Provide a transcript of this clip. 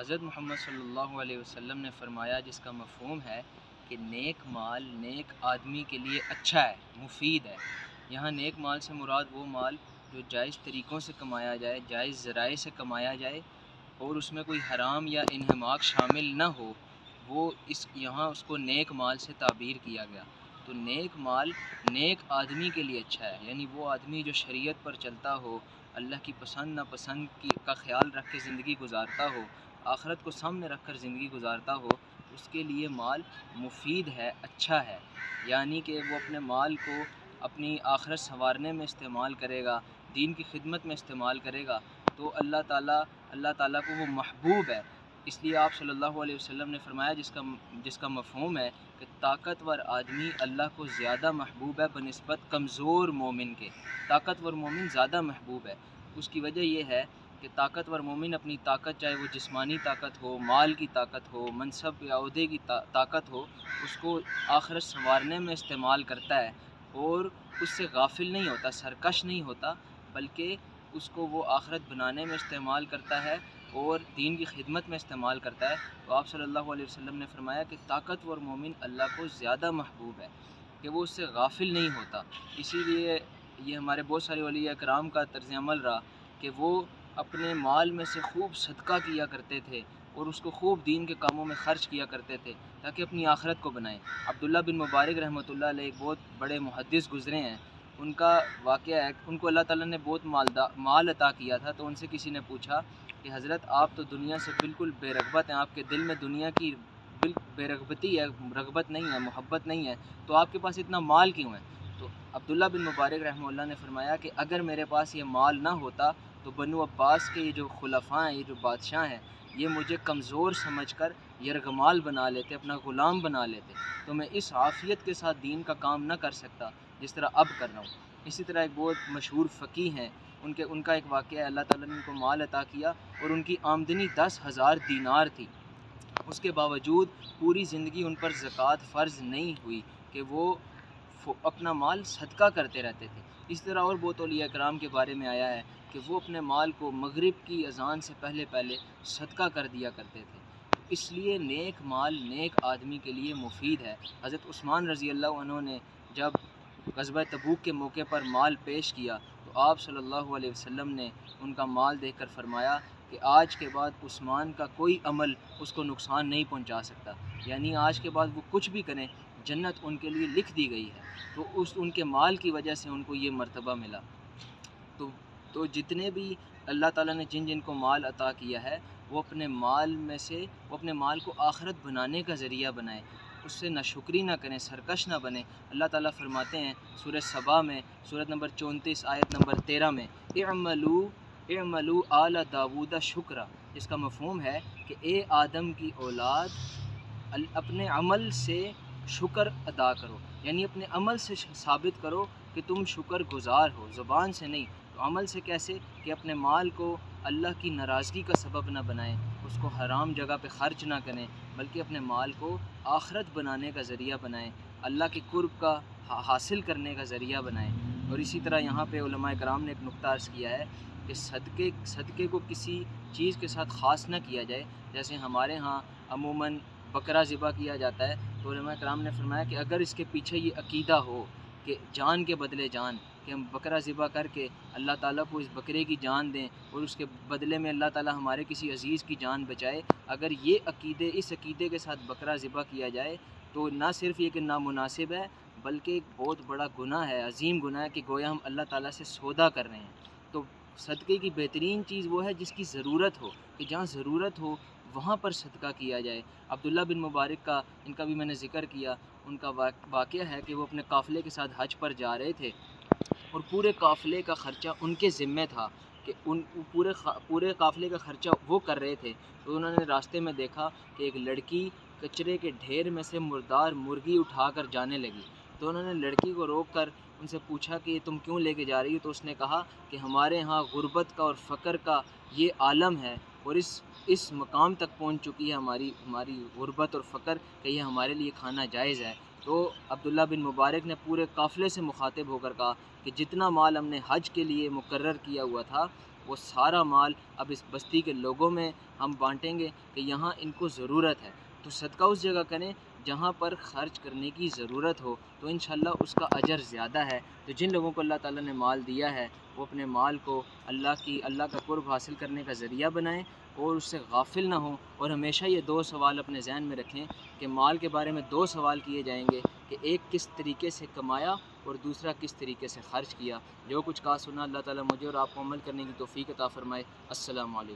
حضرت محمد صلی اللہ علیہ وسلم نے فرمایا جس کا مفہوم ہے کہ نیک مال نیک آدمی کے لیے اچھا ہے، مفید ہے۔ یہاں نیک مال سے مراد وہ مال جو جائز طریقوں سے کمایا جائے، جائز ذرائع سے کمایا جائے اور اس میں کوئی حرام یا انہماک شامل نہ ہو، وہ یہاں اس کو نیک مال سے تعبیر کیا گیا۔ تو نیک مال نیک آدمی کے لیے اچھا ہے، یعنی وہ آدمی جو شریعت پر چلتا ہو، اللہ کی پسند ناپسند کا خیال رکھ کے زندگی گزارتا ہو، آخرت کو سامنے رکھ کر زندگی گزارتا ہو، اس کے لیے مال مفید ہے، اچھا ہے۔ یعنی کہ وہ اپنے مال کو اپنی آخرت سنوارنے میں استعمال کرے گا، دین کی خدمت میں استعمال کرے گا، تو اللہ تعالیٰ کو وہ محبوب ہے۔ اس لیے آپ صلی اللہ علیہ وسلم نے فرمایا جس کا مفہوم ہے کہ طاقتور آدمی اللہ کو زیادہ محبوب ہے بنسبت کمزور مومن کے۔ طاقتور مومن زیادہ محبوب ہے۔ اس کی وجہ یہ ہے کہ طاقتور مومن اپنی طاقت، چاہے وہ جسمانی طاقت ہو، مال کی طاقت ہو، منصب یا عہدے کی طاقت ہو، اس کو آخرت سنوارنے میں استعمال کرتا ہے اور اس سے غافل نہیں ہوتا، سرکش نہیں ہوتا، بلکہ اس کو وہ آخرت بنانے میں استعمال کرتا ہے اور دین کی خدمت میں استعمال کرتا ہے۔ تو آپ صلی اللہ علیہ وسلم نے فرمایا کہ طاقتور مومن اللہ کو زیادہ محبوب ہے، کہ وہ اس سے غافل نہیں ہوتا۔ اسی لیے یہ ہمارے بہت سارے اولیاء کرام کا طرز عمل رہا کہ وہ اپنے مال میں سے خوب صدقہ کیا کرتے تھے اور اس کو خوب دین کے کاموں میں خرچ کیا کرتے تھے تاکہ اپنی آخرت کو بنائیں۔ عبداللہ بن مبارک رحمۃ اللہ علیہ ایک بہت بڑے محدث گزرے ہیں، ان کا واقعہ ہے، ان کو اللہ تعالیٰ نے بہت مال عطا کیا تھا، تو ان سے کسی نے پوچھا کہ حضرت آپ تو دنیا سے بالکل بے رغبت ہیں، آپ کے دل میں دنیا کی بے رغبتی ہے، رغبت نہیں ہے، محبت نہیں ہے، تو آپ کے پاس اتنا مال کیوں ہے؟ تو عبداللہ بن مبارک رحمہ اللہ نے فرمایا کہ اگر میرے پاس یہ مال نہ ہوتا تو بنو عباس کے یہ جو خلفاء ہیں، یہ جو بادشاہ ہیں، یہ مجھے کمزور سمجھ کر یرغمال بنا لیتے، اپنا غلام بنا لیتے، تو میں اس عافیت کے ساتھ دین کا کام نہ کر سکتا جس طرح اب کر رہا ہوں۔ اسی طرح ایک بہت مشہور فقیہ ہیں، ان کا ایک واقعہ ہے، اللہ تعالیٰ نے ان کو مال عطا کیا اور ان کی آمدنی 10,000 دینار تھی، اس کے باوجود پوری زندگی ان پر زکوٰۃ فرض نہیں ہوئی کہ وہ اپنا مال صدقہ کرتے رہتے تھے۔ اس طرح اور بہت اولیاء کرام کے بارے میں آیا ہے کہ وہ اپنے مال کو مغرب کی اذان سے پہلے صدقہ کر دیا کرتے تھے۔ اس لیے نیک مال نیک آدمی کے لیے مفید ہے۔ حضرت عثمان رضی اللہ عنہ نے جب غزوہ تبوک کے موقع پر مال پیش کیا تو آپ صلی اللہ علیہ وسلم نے ان کا مال دیکھ کر فرمایا کہ آج کے بعد عثمان کا کوئی عمل اس کو نقصان نہیں پہنچا سکتا، یعنی آج کے بعد وہ کچھ بھی کریں جنت ان کے لیے لکھ دی گئی ہے۔ تو ان کے مال کی وجہ سے ان کو یہ مرتبہ ملا۔ تو جتنے بھی اللہ تعالیٰ نے جن کو مال عطا کیا ہے، وہ اپنے مال کو آخرت بنانے کا ذریعہ بنائیں، اس سے نہ شکری نہ کریں، سرکش نہ بنیں۔ اللہ تعالیٰ فرماتے ہیں سورہ سبا میں، سورۃ نمبر 34 آیت نمبر 13 میں، اعملوا آل داود شکرا، جس کا مفہوم ہے کہ اے آدم کی اولاد اپنے عمل سے شکر ادا کرو، یعنی اپنے عمل سے ثابت کرو کہ تم شکر گزار ہو، زبان سے نہیں۔ تو عمل سے کیسے؟ کہ اپنے مال کو اللہ کی ناراضگی کا سبب نہ بنائیں، اس کو حرام جگہ پہ خرچ نہ کریں، بلکہ اپنے مال کو آخرت بنانے کا ذریعہ بنائیں، اللہ کے قرب کا حاصل کرنے کا ذریعہ بنائیں۔ اور اسی طرح یہاں پہ علماء کرام نے ایک نقطہ عرض کیا ہے کہ صدقے کو کسی چیز کے ساتھ خاص نہ کیا جائے۔ جیسے ہمارے ہاں عموماً بکرا ذبح کیا جاتا ہے، تو علماء کرام نے فرمایا کہ اگر اس کے پیچھے یہ عقیدہ ہو کہ جان کے بدلے جان، کہ ہم بکرا ذبح کر کے اللہ تعالیٰ کو اس بکرے کی جان دیں اور اس کے بدلے میں اللہ تعالیٰ ہمارے کسی عزیز کی جان بچائے، اگر اس عقیدے کے ساتھ بکرا ذبح کیا جائے تو نہ صرف یہ کہ نامناسب ہے، بلکہ ایک بہت بڑا گناہ ہے، عظیم گناہ ہے، کہ گویا ہم اللہ تعالیٰ سے سودا کر رہے ہیں۔ تو صدقے کی بہترین چیز وہ ہے جس کی ضرورت ہو، کہ جہاں ضرورت ہو وہاں پر صدقہ کیا جائے۔ عبداللہ بن مبارک کا، ان کا بھی میں نے ذکر کیا، ان کا واقعہ ہے کہ وہ اپنے قافلے کے ساتھ حج پر جا رہے تھے اور پورے قافلے کا خرچہ ان کے ذمہ تھا، کہ پورے قافلے کا خرچہ وہ کر رہے تھے۔ تو انہوں نے راستے میں دیکھا کہ ایک لڑکی کچرے کے ڈھیر میں سے مردار مرغی اٹھا کر جانے لگی، تو انہوں نے لڑکی کو روک کر ان سے پوچھا کہ تم کیوں لے کے جا رہی ہو؟ تو اس نے کہا کہ ہمارے ہاں غربت کا اور فقر کا یہ عالم ہے اور اس مقام تک پہنچ چکی ہے ہماری غربت اور فقر کہ یہ ہمارے لیے کھانا جائز ہے۔ تو عبداللہ بن مبارک نے پورے قافلے سے مخاطب ہو کر کہا کہ جتنا مال ہم نے حج کے لیے مقرر کیا ہوا تھا وہ سارا مال اب اس بستی کے لوگوں میں ہم بانٹیں گے کہ یہاں ان کو ضرورت ہے، تو صدقہ اس جگہ کریں جہاں پر خرچ کرنے کی ضرورت ہو، تو انشاءاللہ اس کا اجر زیادہ ہے۔ تو جن لوگوں کو اللہ تعالیٰ نے مال دیا ہے وہ اپنے مال کو اللہ کا قرب حاصل کرنے کا ذریعہ بنائیں اور اس سے غافل نہ ہوں، اور ہمیشہ یہ دو سوال اپنے ذہن میں رکھیں کہ مال کے بارے میں دو سوال کیے جائیں گے کہ ایک کس طریقے سے کمایا اور دوسرا کس طریقے سے خرچ کیا۔ جو کچھ کہا سنا، اللہ تعالیٰ مجھے اور آپ کو عمل کرنے کی توفیق عطا فرمائے۔ السلام علیکم۔